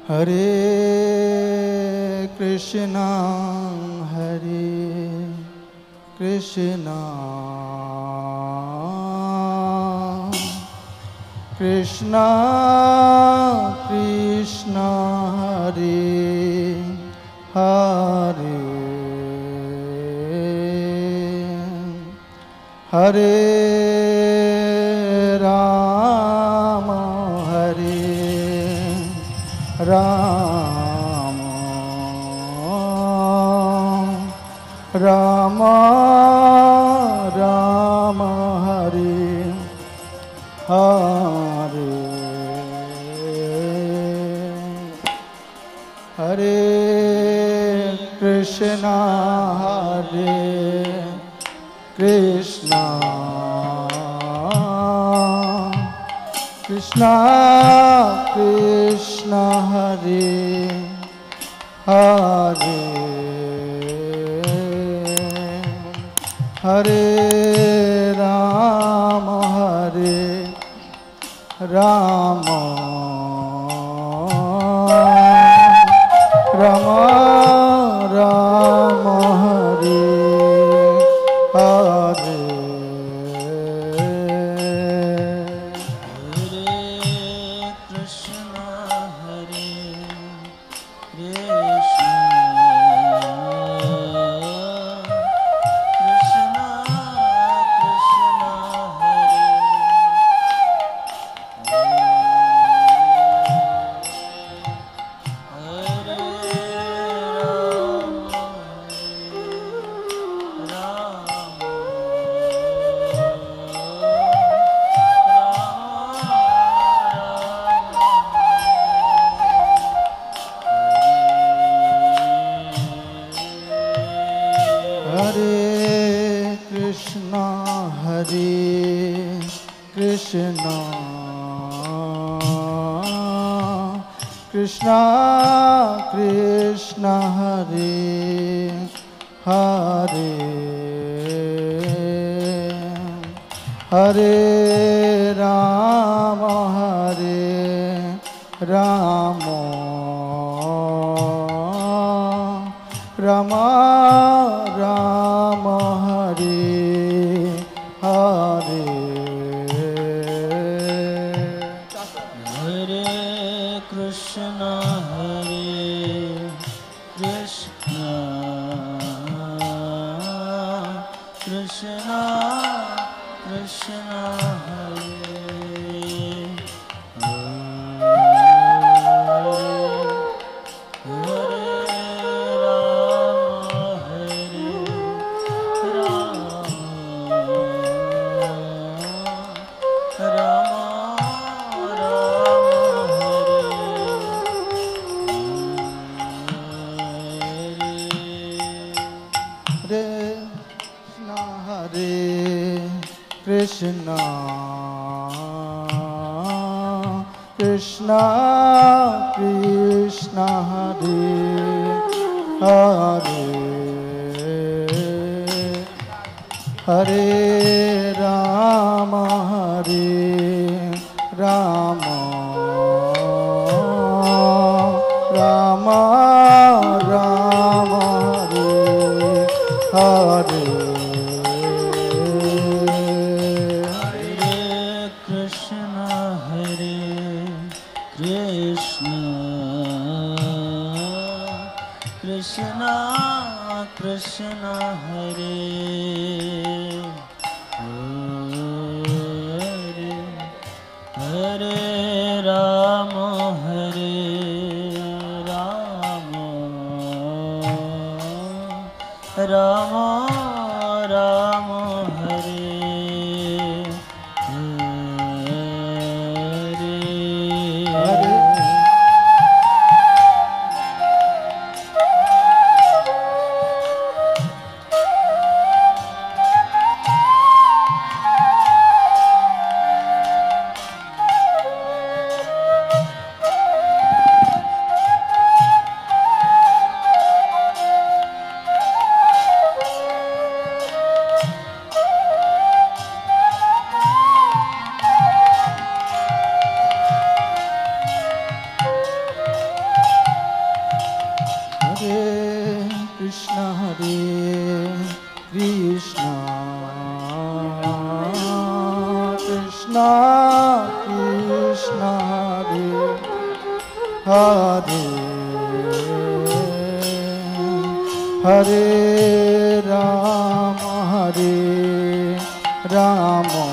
Hare Krishna, Hare Krishna, Krishna Krishna, Hare Hare, Hare Rama, Hare Rama, Rama Rama, Hare Hare, Hare Krishna, Hare Krishna, Krishna Krishna, Hare Hare, Hare Rama, Hare Rama, Rama Rama, Hare Hare, Krishna Krishna, Hare Hare, Hare Rama, Hare Rama, Rama Rama, Hare Hare, Krishna, Hare Krishna, Krishna Krishna, Hare Krishna Krishna Krishna, Hare Hare, Hare Rama, Hare Rama, Rama Rama, Hare Hare, Krishna Krishna, Hare Hare, Hare Rama, Hare Rama, Rama Rama, Hare Hare. Hare Hare Rama Hare Rama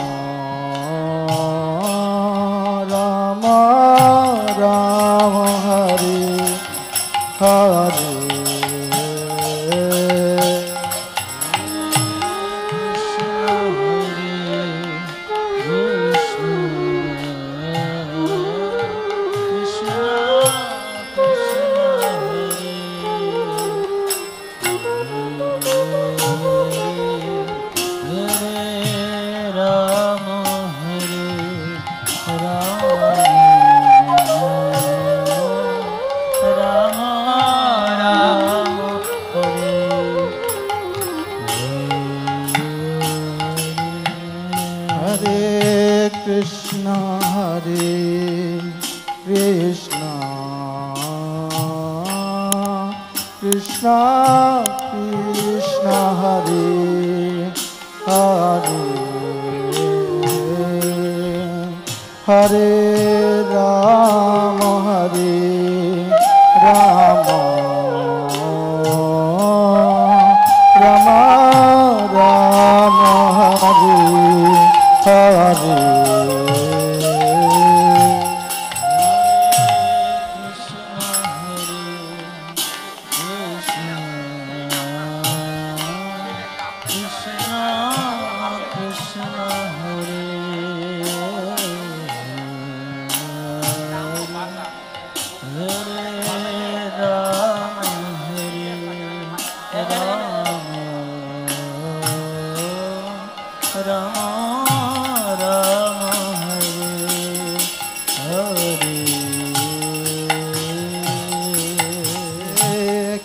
Rama Rama Hare Hare Krishna Krishna Hare Hare Hare Rama Hare Rama Rama Rama Hare Hare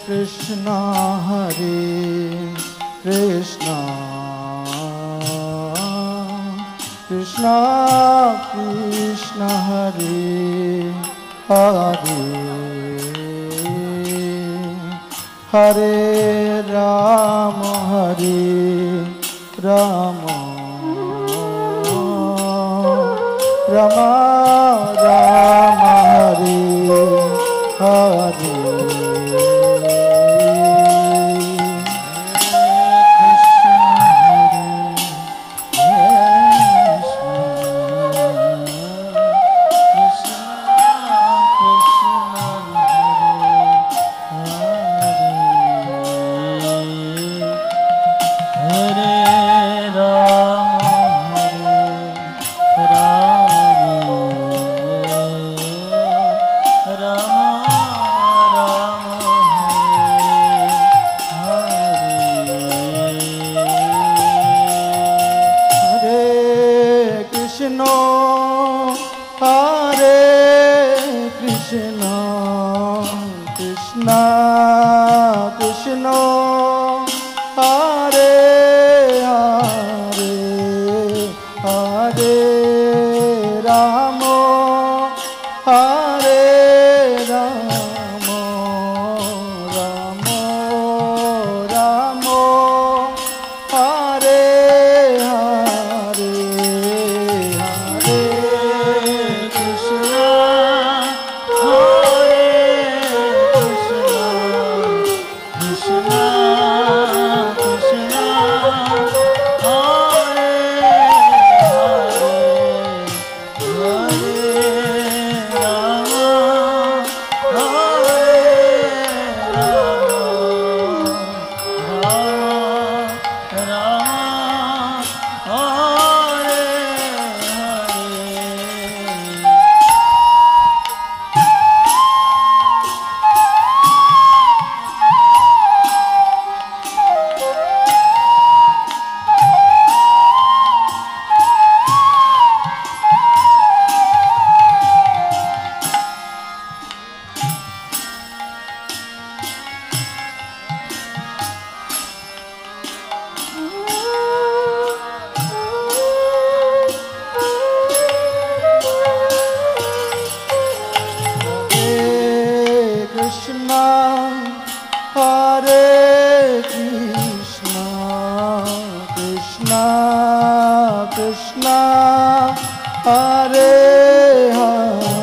Krishna Hare Krishna Krishna Krishna Hare Hare Hare Rama Hare Rama Rama Rama Hare Hare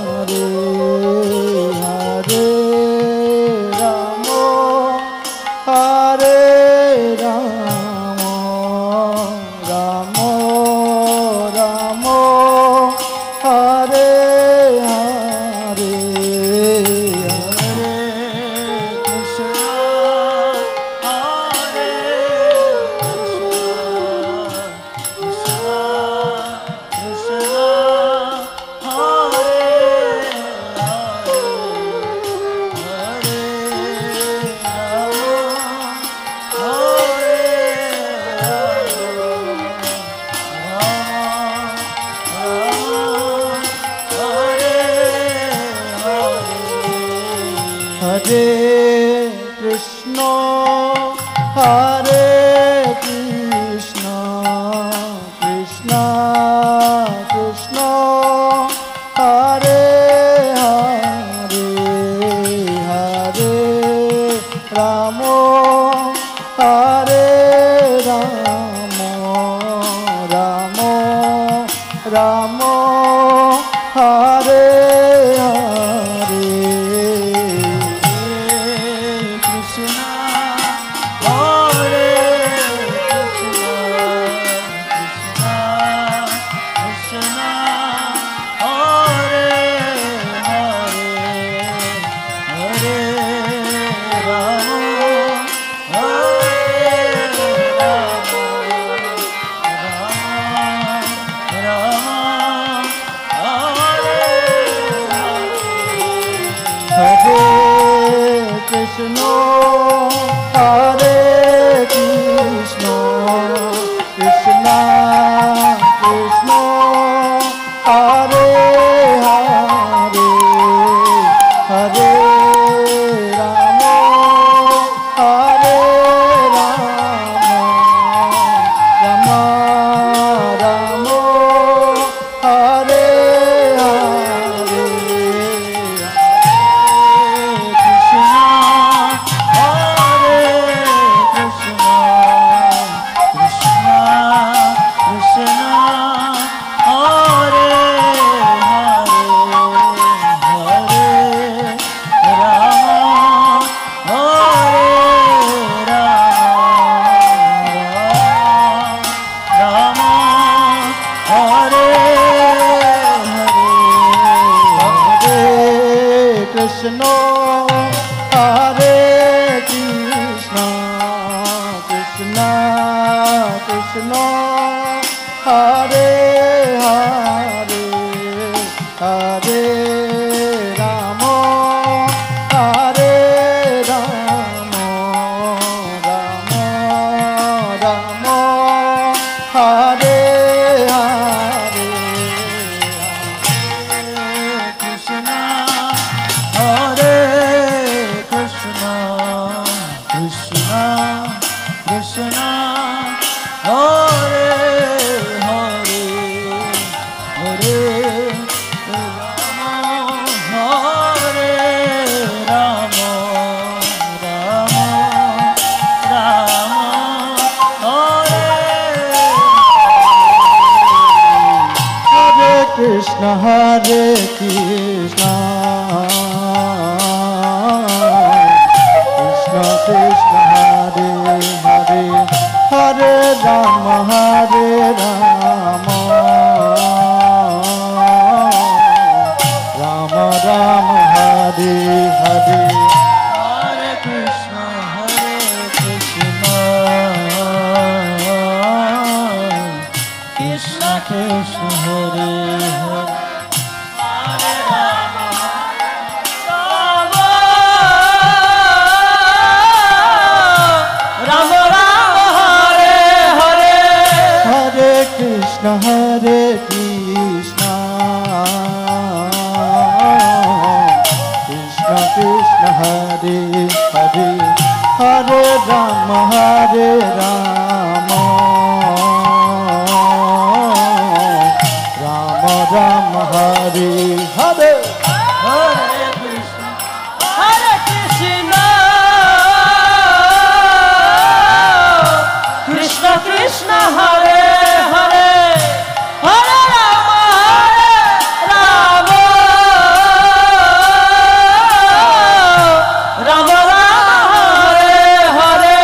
Hare Hare Hare Krishna, Hare Krishna, Krishna Krishna, Hare Hare, Hare Rama, Hare Rama, Rama Rama, Hare Hare. Krishna, Hare Krishna, Krishna Krishna, Hare Hare, Hare Rama, Hare Rama, Rama Rama, Hare Hare Krishna, Hare Krishna, Krishna Krishna, Hare Hare, Hare Rama, Hare Rama, Rama Rama, Hare Hare. Krishna, Hare Krishna, Krishna Krishna, Hare Hare, Hare Rama, Hare Rama, Rama Rama, Hare Hare. Krishna, Hare Krishna, Krishna Krishna, Hare Hare, Hare Rama, Hare Rama, Rama Rama, Hare Krishna, Hare Krishna, Krishna Krishna, Hare Hare, Hare Rama, Hare Rama, Rama Rama, Hare Hare. Hare Krishna, Hare Krishna, Krishna Krishna, Hare Hare, Hare Rama, Rama Rama, Hare Hare. Hare Krishna, Hare Krishna, Krishna Krishna, Hare Hare, Hare Rama, Hare Rama, Rama Rama, Hare Hare. Hare Krishna, Hare Krishna, Krishna Krishna, Hare Hare, Hare Rama, Hare Rama, Rama Rama, Hare Hare.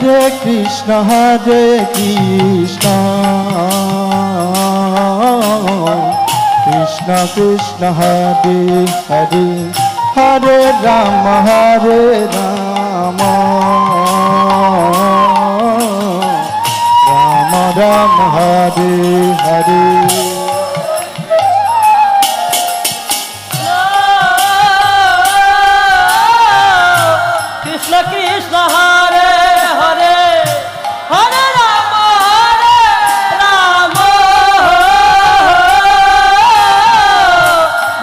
Hare Krishna Krishna Krishna Hare Hare Hare Rama Rama Rama Hare Hare Krishna Krishna Hare Hare Hare Rama Rama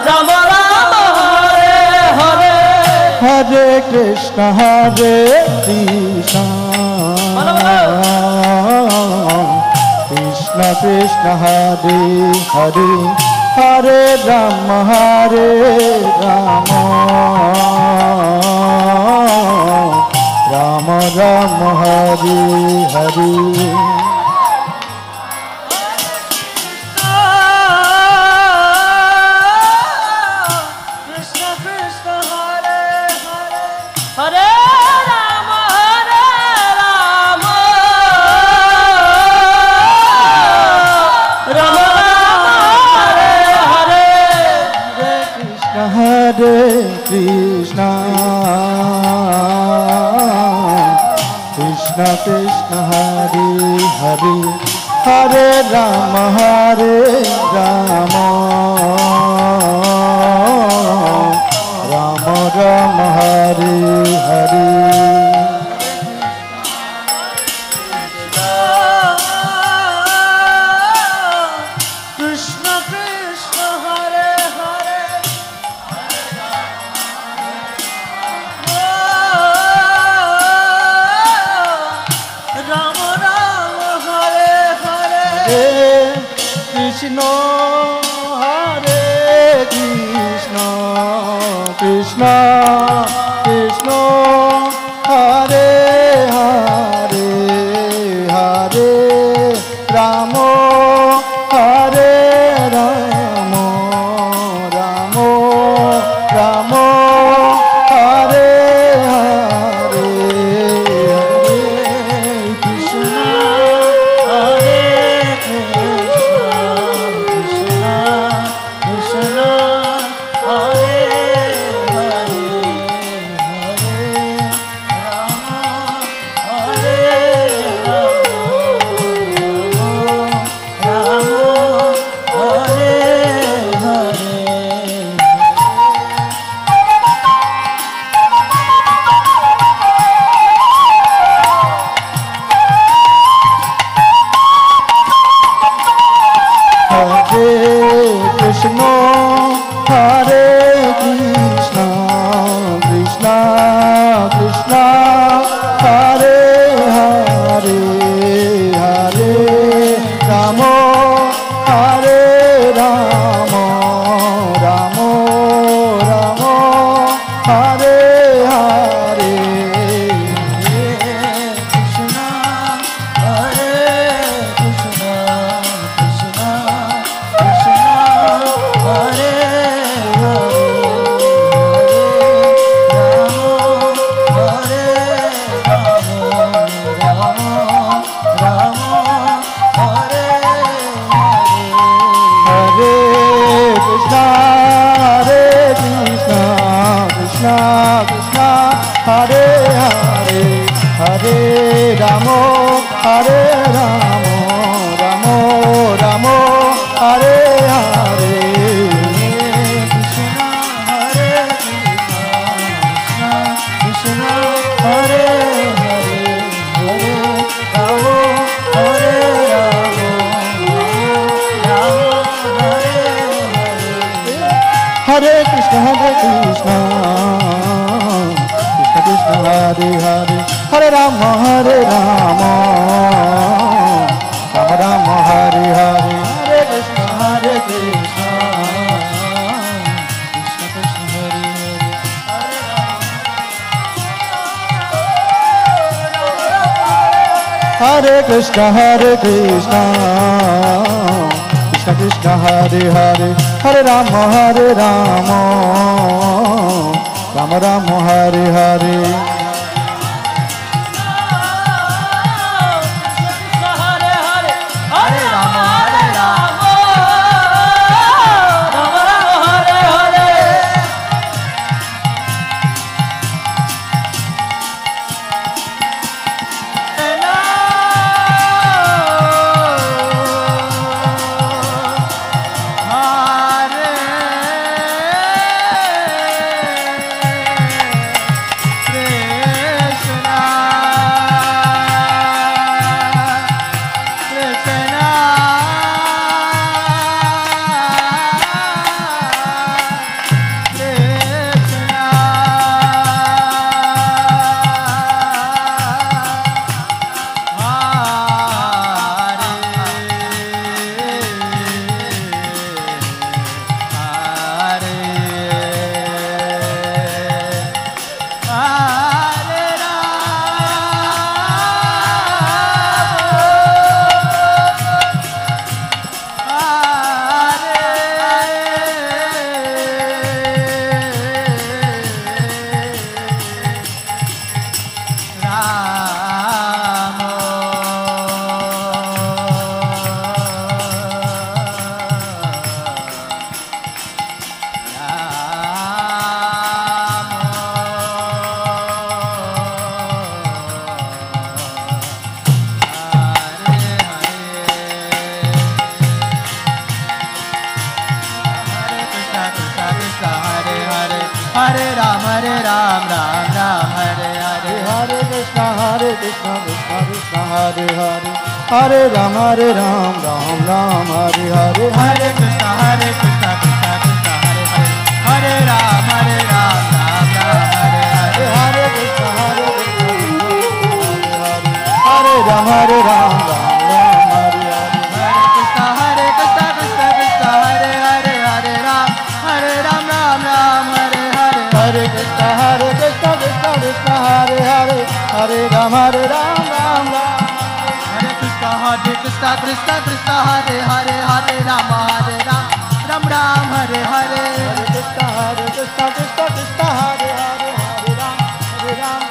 Rama Rama Hare Hare Hare Krishna Krishna Krishna Krishna Hare Hare Hare Rama Rama Rama Rama Hare Hare Krishna Krishna Hare Hare Hare Rama Rama Rama Rama Hare Hare Hare Krishna Krishna Krishna Hare Hare Hare Rama Rama Rama Rama Hare Hare Krishna Krishna Hare Hare Rama Rama Hare Hare Krishna Hare Krishna Krishna Krishna Hare Hare Hare Rama Hare Rama Rama Rama Hare Hare Hare Krishna Hare Krishna Krishna Hare Hare Hare Rama Hare Rama Hare Hare Hare Krishna Hare Krishna Krishna Krishna Hare Hare Hare Rama Hare Rama Rama Rama Hare Hare Krishna Hare Krishna Krishna Krishna Hare Hare Hare Rama Rama Rama Hare Hare Krishna Hare Krishna Krishna Krishna Hare Hare Hare Rama Hare Rama Rama Rama Hare Hare Krishna Hare Krishna Krishna Hare Hare Hare Rama Hare Rama Rama Hare Hare Krishna Krishna Krishna Hare Hare Hare Rama Hare Rama Rama Rama Hare Hare Hare Krishna Krishna Krishna Hare Hare Hare Krishna Krishna Krishna Krishna Hare Hare Hare Rama Rama Rama Hare Hare Hare Ram, Ram Ram, Hare Hare. Hare Krishna, Krishna Krishna, Hare Hare. Hare Ram, Ram Ram, Hare Hare. Hare Krishna, Krishna Krishna, Hare Hare. Hare Ram, Ram Hare Hare. Hare Krishna, Hare Ram, Hare Hare. Hare Krishna, Krishna Krishna, Hare Hare. Hare Ram, Ram Hare Hare. Hare Krishna, Krishna Krishna, Hare Hare. Hare Ram, Ram Ram. Hare Krishna, Krishna Krishna, Hare Hare. Hare Ram, Ram Ram Hare Hare. Hare Krishna, Krishna Krishna, Hare Hare. Hare Ram, Ram.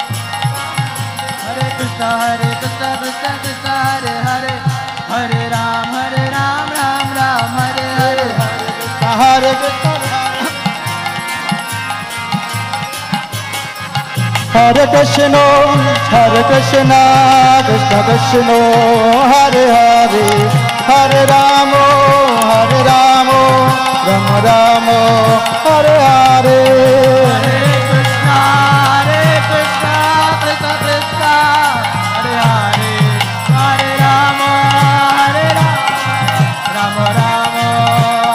Hare Krishna, Krishna Krishna, Hare Hare. Hare Ram, Ram Ram Hare Hare. Hare Krishna, Hare Krishna, Krishna Krishna, Hare Hare. Hare Rama, Rama Rama, Hare Hare. Hare Krishna, Krishna Krishna, Hare Hare. Hare Rama, Rama Rama,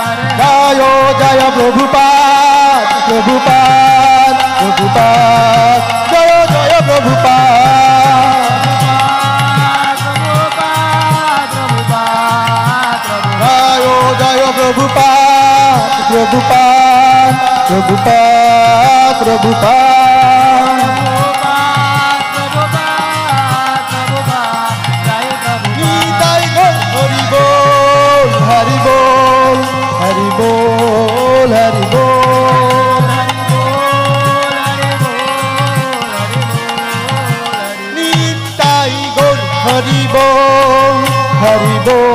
Hare Hare. Jayo Jaya Prabhupada, Prabhupada, Prabhupada. Jayo Jaya Prabhupada. Jayo Jaya Prabhupada, Prabhupada, Prabhupada, Prabhupada. Nitai Gaur Hari Bol, Hari Bol, Hari Bol, Hari Bol. Nitai Gaur Hari Bol, Hari Bol.